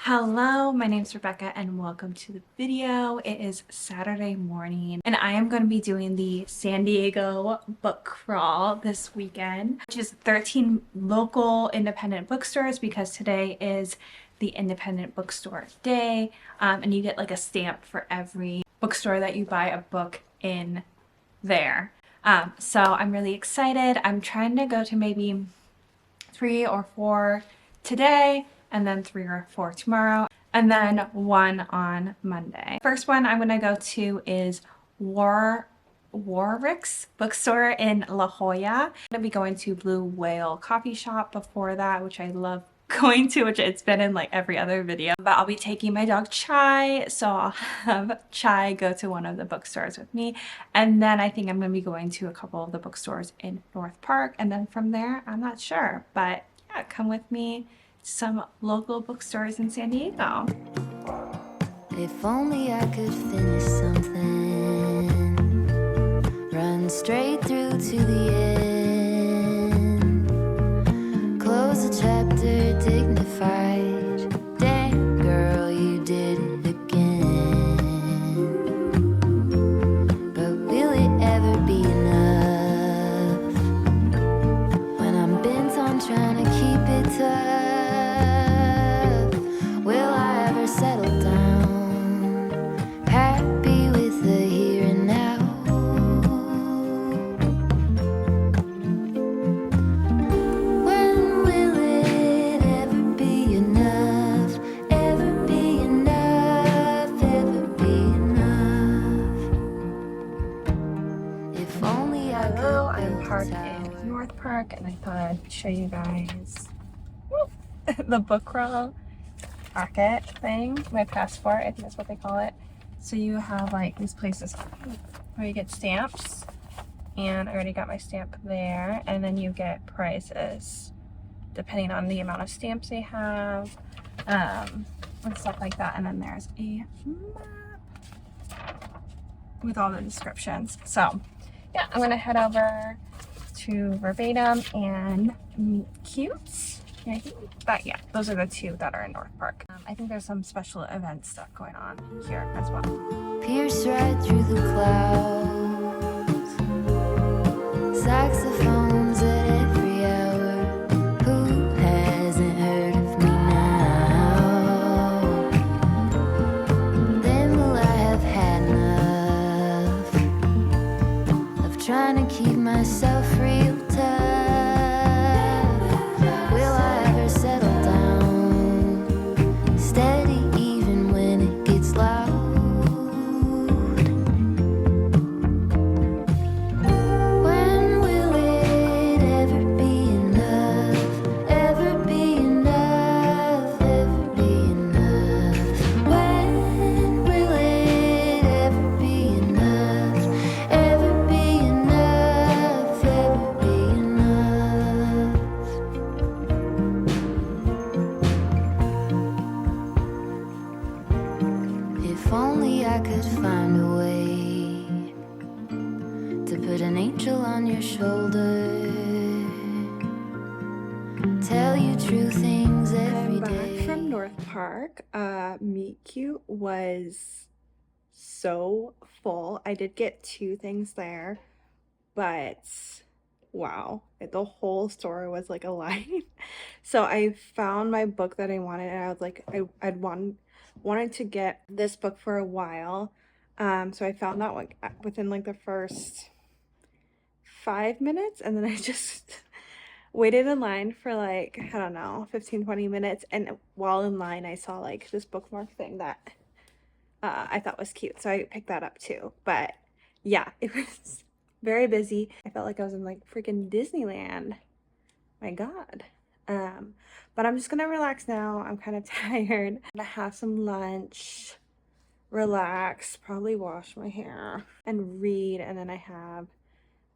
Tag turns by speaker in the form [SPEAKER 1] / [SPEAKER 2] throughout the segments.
[SPEAKER 1] Hello, my name is Rebecca and welcome to the video. It is Saturday morning and I am going to be doing the San Diego book crawl this weekend, which is 13 local independent bookstores because today is the independent bookstore day, and you get like a stamp for every bookstore that you buy a book in there. So I'm really excited. I'm trying to go to maybe 3 or 4 today, and then 3 or 4 tomorrow, and then one on Monday. First one I'm gonna go to is Warwick's bookstore in La Jolla. I'm gonna be going to Blue Whale Coffee Shop before that, which I love going to, which it's been in like every other video. But I'll be taking my dog Chai, so I'll have Chai go to one of the bookstores with me. And then I think I'm gonna be going to a couple of the bookstores in North Park. And then from there, I'm not sure, but yeah, come with me to some local bookstores in San Diego.
[SPEAKER 2] If only I could finish something, run straight through to the end, close a chapter dignified. Dang, girl, you did it again. But will it ever be enough when I'm bent on trying to keep it tough? Will I ever settle down, happy with the here and now? When will it ever be enough? Ever be enough? Ever be enough? If only I
[SPEAKER 1] Hello,
[SPEAKER 2] could
[SPEAKER 1] I'm
[SPEAKER 2] build a
[SPEAKER 1] parked
[SPEAKER 2] tower.
[SPEAKER 1] in North Park and I thought I'd show you guys the book crawl packet thing, my passport, I think that's what they call it. So you have like these places where you get stamps, and I already got my stamp there, and then you get prizes depending on the amount of stamps they have, and stuff like that. And then there's a map with all the descriptions. So yeah, I'm gonna head over to Verbatim and Meet Cute. Yeah, I think that, yeah, those are the two that are in North Park. I think there's some special event stuff going on here as well.
[SPEAKER 2] Pierce right through the clouds, saxophones at every hour. Who hasn't heard of me now? Then will I have had enough of trying to keep myself real tough? Will I ever settle down, steady even when it gets loud? When will it ever be enough? Ever be enough? Ever be enough? When will it ever be enough? Ever be enough? Ever be enough? If only I could find a way to put an angel on your shoulder, tell you true things every
[SPEAKER 1] I'm back
[SPEAKER 2] day.
[SPEAKER 1] from North Park. Meet Cute was so full. I did get 2 things there, but wow, the whole store was like a line. So I found my book that I wanted, and I was like, wanted to get this book for a while. So I found that like within like the first 5 minutes, and then I just waited in line for like, I don't know, 15-20 minutes, and while in line I saw like this bookmark thing that I thought was cute, so I picked that up too. But yeah, it was very busy. I felt like I was in like freaking Disneyland. My God. But I'm just gonna relax now. I'm kind of tired. I'm gonna have some lunch, relax, probably wash my hair, and read. And then I have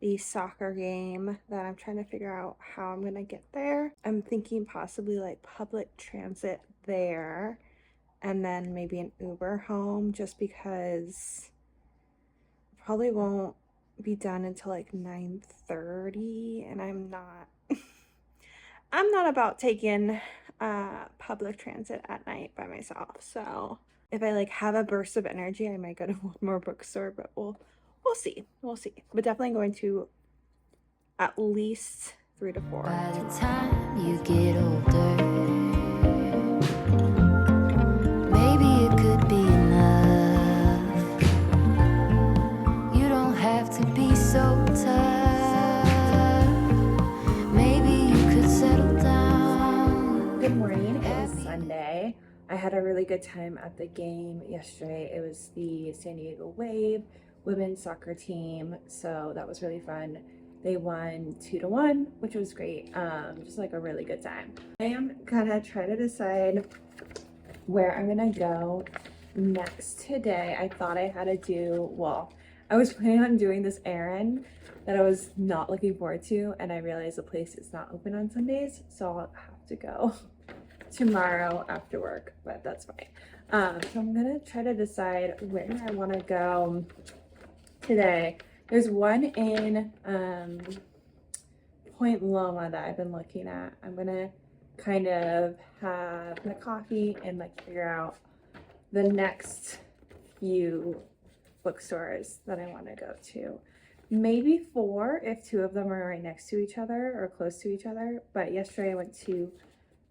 [SPEAKER 1] the soccer game that I'm trying to figure out how I'm gonna get there. I'm thinking possibly like public transit there, and then maybe an Uber home, just because I probably won't be done until like 9:30, and I'm not about taking public transit at night by myself. So if I like have a burst of energy, I might go to one more bookstore, but we'll see. We'll see. But definitely going to at least 3 to 4
[SPEAKER 2] By the
[SPEAKER 1] tomorrow.
[SPEAKER 2] time you get older, maybe it could be enough. You don't have to be so tough. Maybe you could settle down.
[SPEAKER 1] Good morning. It is Sunday. I had a really good time at the game yesterday. It was the San Diego Wave women's soccer team, so that was really fun. They won 2-1, which was great. Just like a really good time. I am gonna try to decide where I'm gonna go next today. I thought I had to do, well, I was planning on doing this errand that I was not looking forward to, and I realized the place is not open on Sundays, so I'll have to go tomorrow after work, but that's fine. So I'm gonna try to decide where I want to go today. There's one in Point Loma that I've been looking at. I'm gonna kind of have my coffee and like figure out the next few bookstores that I want to go to. Maybe 4 if 2 of them are right next to each other or close to each other. But yesterday I went to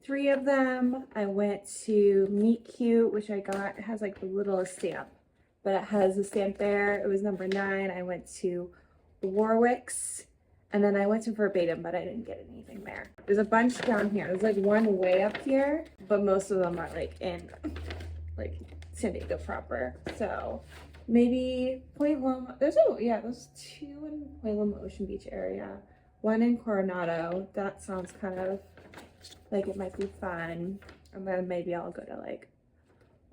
[SPEAKER 1] 3 of them. I went to Meet Cute, which I got. It has like the littlest stamp, but it has a stamp there. It was number 9. I went to Warwick's, and then I went to Verbatim, but I didn't get anything there. There's a bunch down here. There's like one way up here, but most of them are like in like San Diego proper. So maybe Point Loma. There's 2 in Point Loma Ocean Beach area. One in Coronado. That sounds kind of like it might be fun. And then maybe I'll go to like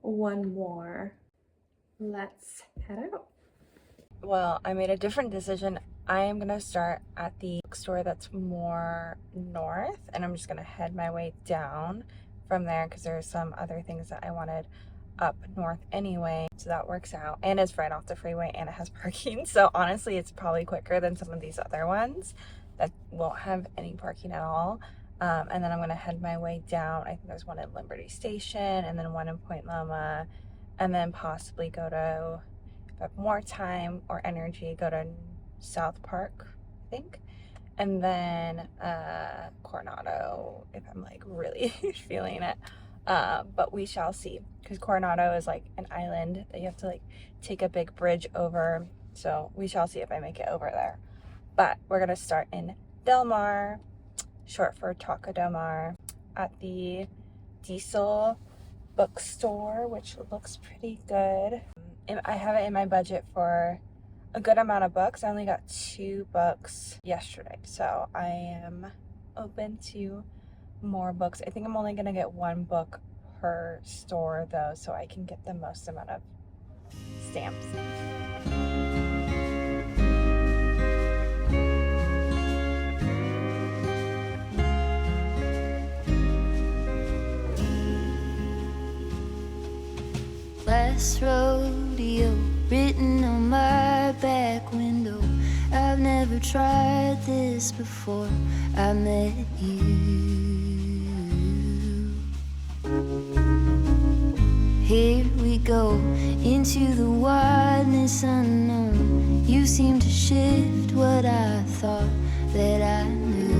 [SPEAKER 1] one more. Let's head out. Well, I made a different decision. I am gonna start at the bookstore that's more north, and I'm just gonna head my way down from there because there's some other things that I wanted up north anyway, so that works out. And it's right off the freeway and it has parking, so honestly it's probably quicker than some of these other ones that won't have any parking at all. And then I'm gonna head my way down. I think there's one at Liberty Station and then one in Point Loma, and then possibly go to, if I have more time or energy, go to South Park, I think, and then Coronado if I'm like really feeling it. But we shall see, because Coronado is like an island that you have to like take a big bridge over, so we shall see if I make it over there. But we're gonna start in Del Mar, short for Taco Del Mar, at the Diesel Bookstore, which looks pretty good. And I have it in my budget for a good amount of books. I only got 2 books yesterday, so I am open to more books. I think I'm only gonna get 1 book per store though, so I can get the most amount of stamps.
[SPEAKER 2] Last rodeo written on my back window. I've never tried this before I met you. Here we go into the wideness unknown. You seem to shift what I thought that I knew.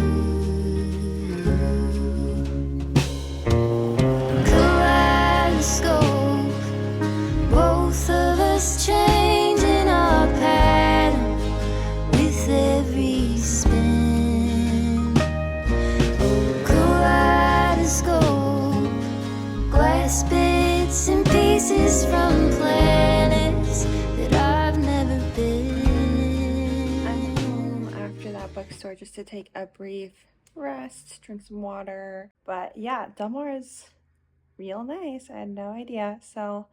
[SPEAKER 2] Kaleidoscope, both of us changing our pattern with every spin. Oh, kaleidoscope, glass bits and pieces from planets that I've never been.
[SPEAKER 1] I'm home after that bookstore just to take a brief rest, drink some water. But yeah, Del Mar is real nice. I had no idea. So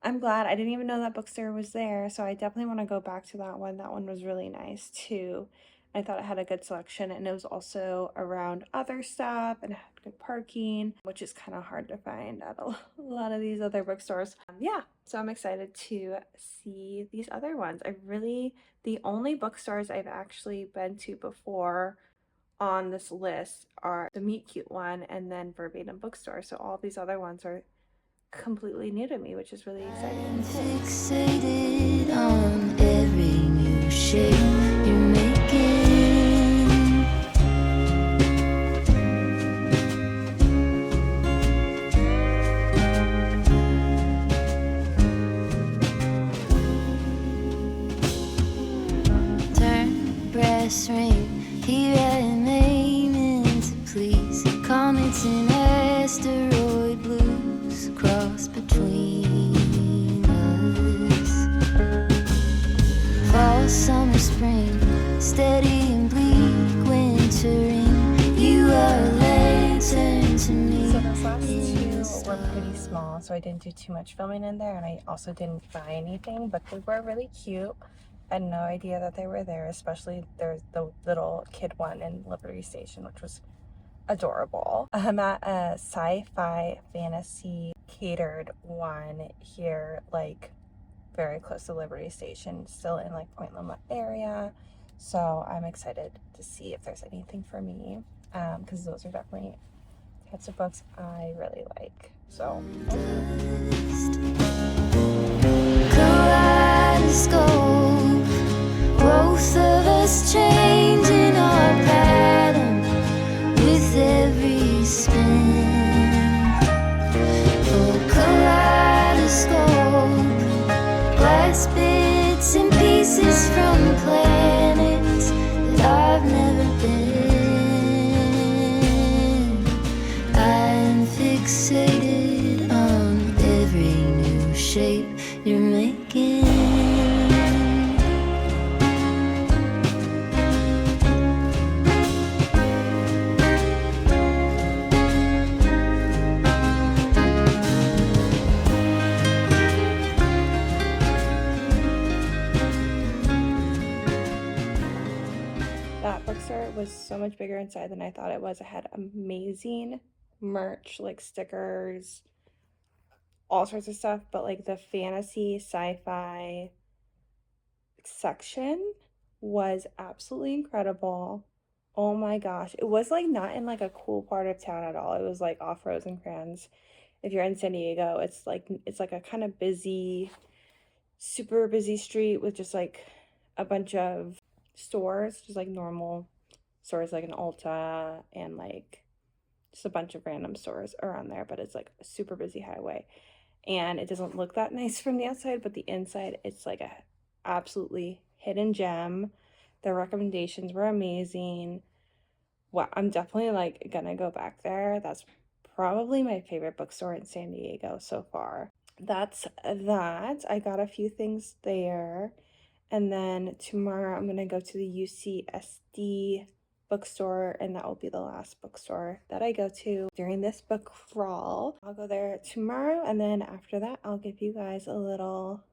[SPEAKER 1] I'm glad. I didn't even know that bookstore was there, so I definitely want to go back to that one. That one was really nice too. I thought it had a good selection, and it was also around other stuff and had good parking, which is kind of hard to find at a lot of these other bookstores. Yeah, so I'm excited to see these other ones. The only bookstores I've actually been to before on this list are the Meet Cute one and then Verbatim Bookstore. So all these other ones are completely new to me, which is really exciting.
[SPEAKER 2] I'm fixated on every new shape you're making. Turn brass ring, here I am aiming to please. Comets and asteroid blues cross between us. Fall, summer, spring, steady and bleak wintering. You are a lantern to me.
[SPEAKER 1] So those last two were pretty small, so I didn't do too much filming in there, and I also didn't buy anything, but they were really cute. I had no idea that they were there, especially there's the little kid one in Liberty Station, which was adorable. I'm at a sci-fi fantasy catered one here, like very close to Liberty Station, still in like Point Loma area. So I'm excited to see if there's anything for me, because those are definitely types of books I really like. So
[SPEAKER 2] Kaleidoscope, both of us changing our pattern with every spin. Oh, kaleidoscope, glass bits and pieces from planets that I've never been. I'm fixated on every new shape you're making.
[SPEAKER 1] that bookstore was so much bigger inside than I thought it was. It had amazing merch, like stickers, all sorts of stuff, but like the fantasy sci-fi section was absolutely incredible. Oh my gosh. It was like not in like a cool part of town at all. It was like off Rosencrantz. If you're in San Diego, it's like a kind of busy, super busy street with just like a bunch of stores, just like normal stores like an Ulta and like just a bunch of random stores around there, but it's like a super busy highway. And it doesn't look that nice from the outside, but the inside it's like a absolutely hidden gem. The recommendations were amazing. Well, I'm definitely like gonna go back there. That's probably my favorite bookstore in San Diego so far. That's that. I got a few things there. And then tomorrow I'm gonna go to the UCSD bookstore, and that will be the last bookstore that I go to during this book crawl. I'll go there tomorrow, and then after that, I'll give you guys a little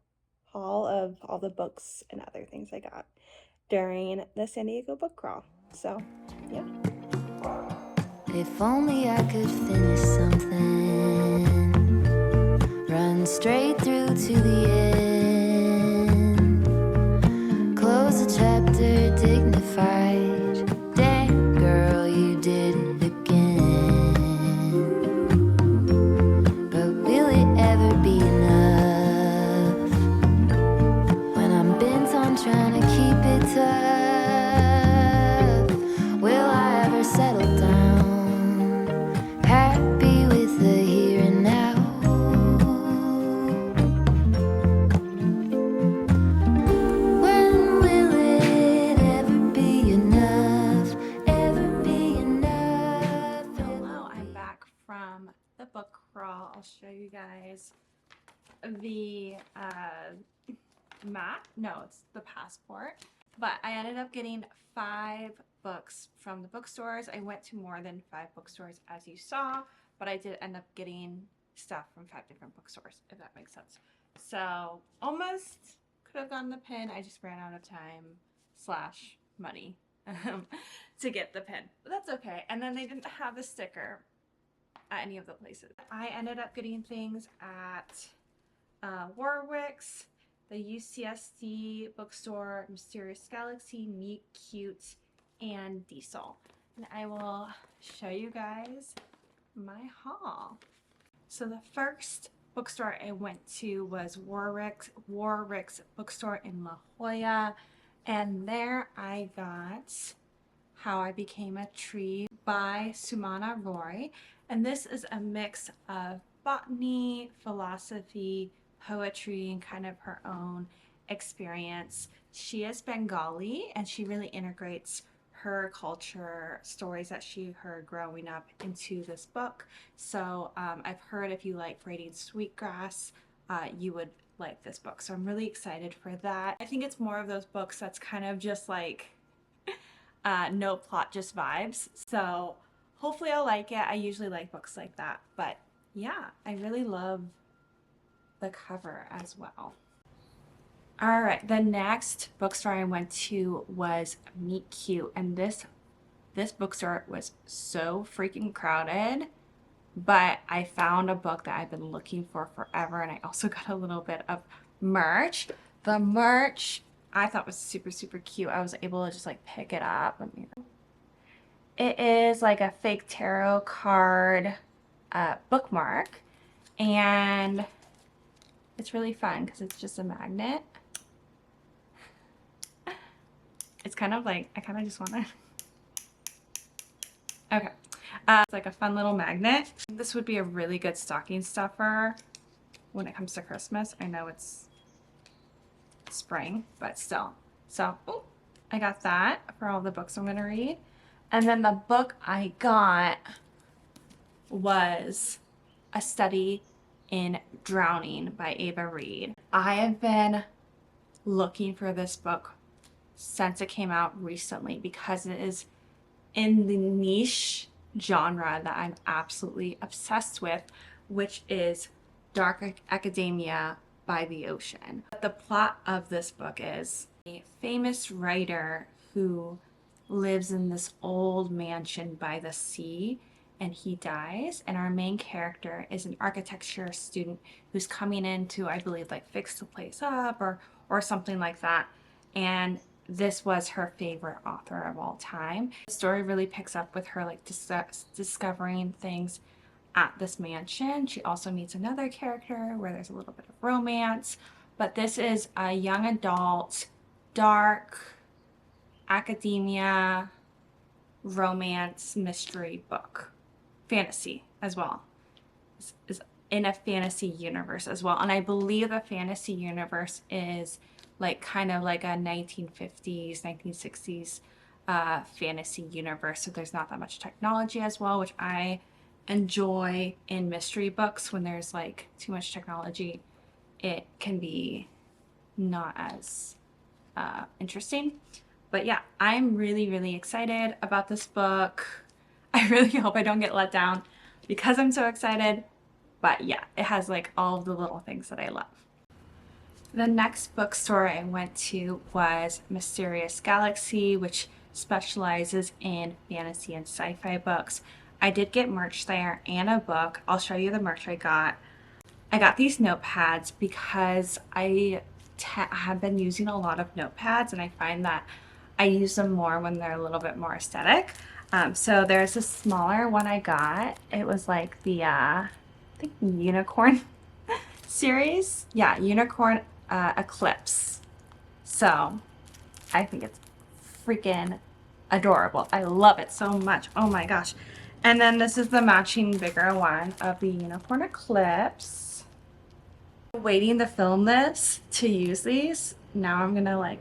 [SPEAKER 1] haul of all the books and other things I got during the San Diego book crawl. So, yeah.
[SPEAKER 2] If only I could finish something, run straight through to the end, close a chapter dignified. Damn, girl, you did it again. But will it ever be enough when I'm bent on trying to keep it tough? Will I ever settle down, happy with the here and now? When will it ever be enough? Ever be enough?
[SPEAKER 1] Hello, I'm back from the book crawl. I'll show you guys the map. No, it's the passport. But I ended up getting 5 books from the bookstores. I went to more than 5 bookstores, as you saw, but I did end up getting stuff from 5 different bookstores, if that makes sense. So almost could have gotten the pin. I just ran out of time / money to get the pin. But that's okay. And then they didn't have the sticker at any of the places. I ended up getting things at Warwick's, the UCSD bookstore, Mysterious Galaxy, Meet Cute, and Diesel. and I will show you guys my haul. So the first bookstore I went to was Warwick's bookstore in La Jolla, and there I got How I Became a Tree by Sumana Roy, and this is a mix of botany, philosophy, poetry, and kind of her own experience. She is Bengali, and she really integrates her culture, stories that she heard growing up into this book. So I've heard if you like Braiding Sweetgrass, you would like this book. So I'm really excited for that. I think it's more of those books that's kind of just like no plot, just vibes. So hopefully I'll like it. I usually like books like that. But yeah, I really love the cover as well. All right, the next bookstore I went to was Meet Cute, and this bookstore was so freaking crowded, but I found a book that I've been looking for forever, and I also got a little bit of merch. The merch I thought was super, super cute. I was able to just like pick it up. It is like a fake tarot card bookmark, and it's really fun because it's just a magnet. It's kind of like, I kind of just want to, okay. It's like a fun little magnet. This would be a really good stocking stuffer when it comes to Christmas. I know it's spring, but still. So, ooh, I got that for all the books I'm going to read. And then the book I got was A Study in Drowning by Ava Reed. I have been looking for this book since it came out recently because it is in the niche genre that I'm absolutely obsessed with, which is dark academia by the ocean. The plot of this book is a famous writer who lives in this old mansion by the sea, and he dies, and our main character is an architecture student who's coming in to, I believe, like fix the place up or something like that. And this was her favorite author of all time. The story really picks up with her like discovering things at this mansion. She also meets another character where there's a little bit of romance, but this is a young adult, dark academia, romance, mystery book. Fantasy as well. Is in a fantasy universe as well. And I believe the fantasy universe is like kind of like a 1950s, 1960s fantasy universe. So there's not that much technology as well, which I enjoy in mystery books. When there's like too much technology, it can be not as interesting. But yeah, I'm really, really excited about this book. I really hope I don't get let down because I'm so excited. But yeah, it has like all of the little things that I love. The next bookstore I went to was Mysterious Galaxy, which specializes in fantasy and sci-fi books. I did get merch there and a book. I'll show you the merch I got. I got these notepads because I have been using a lot of notepads, and I find that I use them more when they're a little bit more aesthetic. So there's a smaller one I got. It was like the, I think Unicorn series. Yeah, Unicorn Eclipse. So I think it's freaking adorable. I love it so much. Oh my gosh. And then this is the matching bigger one of the Unicorn Eclipse. Waiting to film this to use these. Now I'm gonna like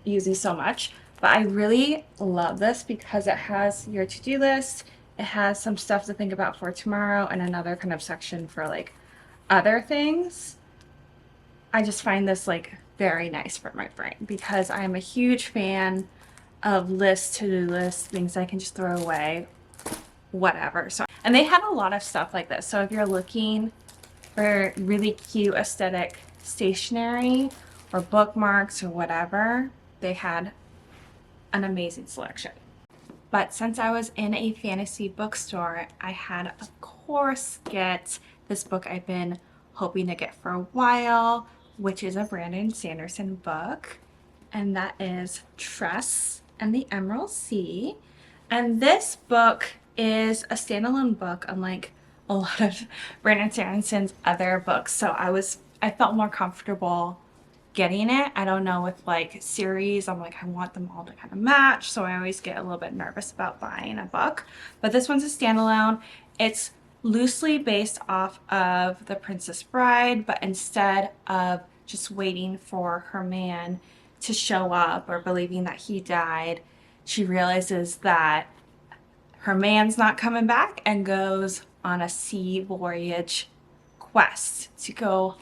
[SPEAKER 1] use these so much. But I really love this because it has your to-do list. It has some stuff to think about for tomorrow and another kind of section for like other things. I just find this like very nice for my brain because I'm a huge fan of lists, to-do lists, things I can just throw away, whatever. So, and they have a lot of stuff like this. So if you're looking for really cute aesthetic stationery or bookmarks or whatever, they had an amazing selection. But since I was in a fantasy bookstore, I had of course get this book I've been hoping to get for a while, which is a Brandon Sanderson book, and that is Tress and the Emerald Sea. And this book is a standalone book, unlike a lot of Brandon Sanderson's other books. So I felt more comfortable getting it. I don't know, with like series, I'm like, I want them all to kind of match. So I always get a little bit nervous about buying a book. But this one's a standalone. It's loosely based off of The Princess Bride, but instead of just waiting for her man to show up or believing that he died, she realizes that her man's not coming back and goes on a sea voyage quest to go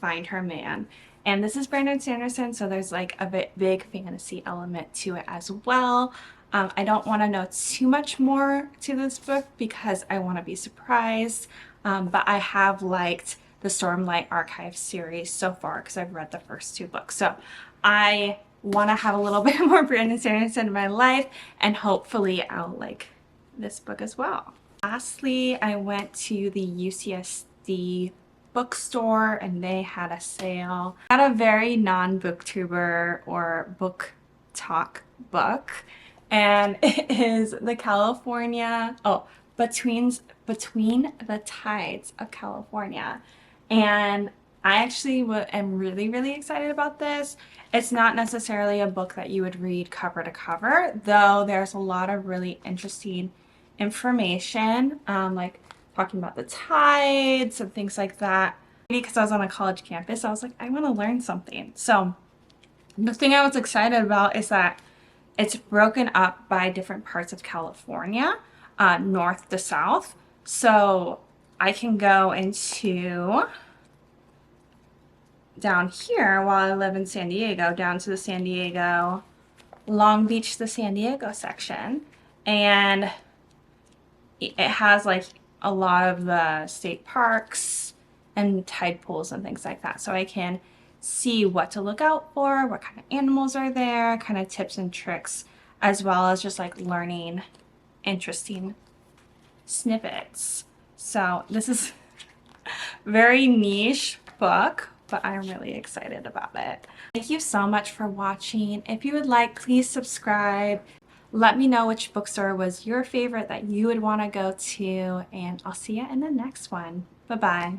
[SPEAKER 1] find her man. And this is Brandon Sanderson, so there's like a big fantasy element to it as well. I don't want to know too much more to this book because I want to be surprised, but I have liked the Stormlight Archive series so far because I've read the first 2 books. So I want to have a little bit more Brandon Sanderson in my life, and hopefully I'll like this book as well. Lastly, I went to the UCSD bookstore and they had a sale. I got a very non-booktuber or book talk book, and it is the Between the Tides of California. And I actually am really excited about this. It's not necessarily a book that you would read cover to cover, though there's a lot of really interesting information, like talking about the tides and things like that. Because I was on a college campus, I was like, I want to learn something. So the thing I was excited about is that it's broken up by different parts of California, north to south. So I can go into down here while I live in San Diego, down to the San Diego, Long Beach to San Diego section. And it has like a lot of the state parks and tide pools and things like that. So I can see what to look out for, what kind of animals are there, kind of tips and tricks, as well as just like learning interesting snippets. So this is very niche book, but I'm really excited about it. Thank you so much for watching. If you would like, please subscribe. Let me know which bookstore was your favorite that you would want to go to, and I'll see you in the next one. Bye-bye.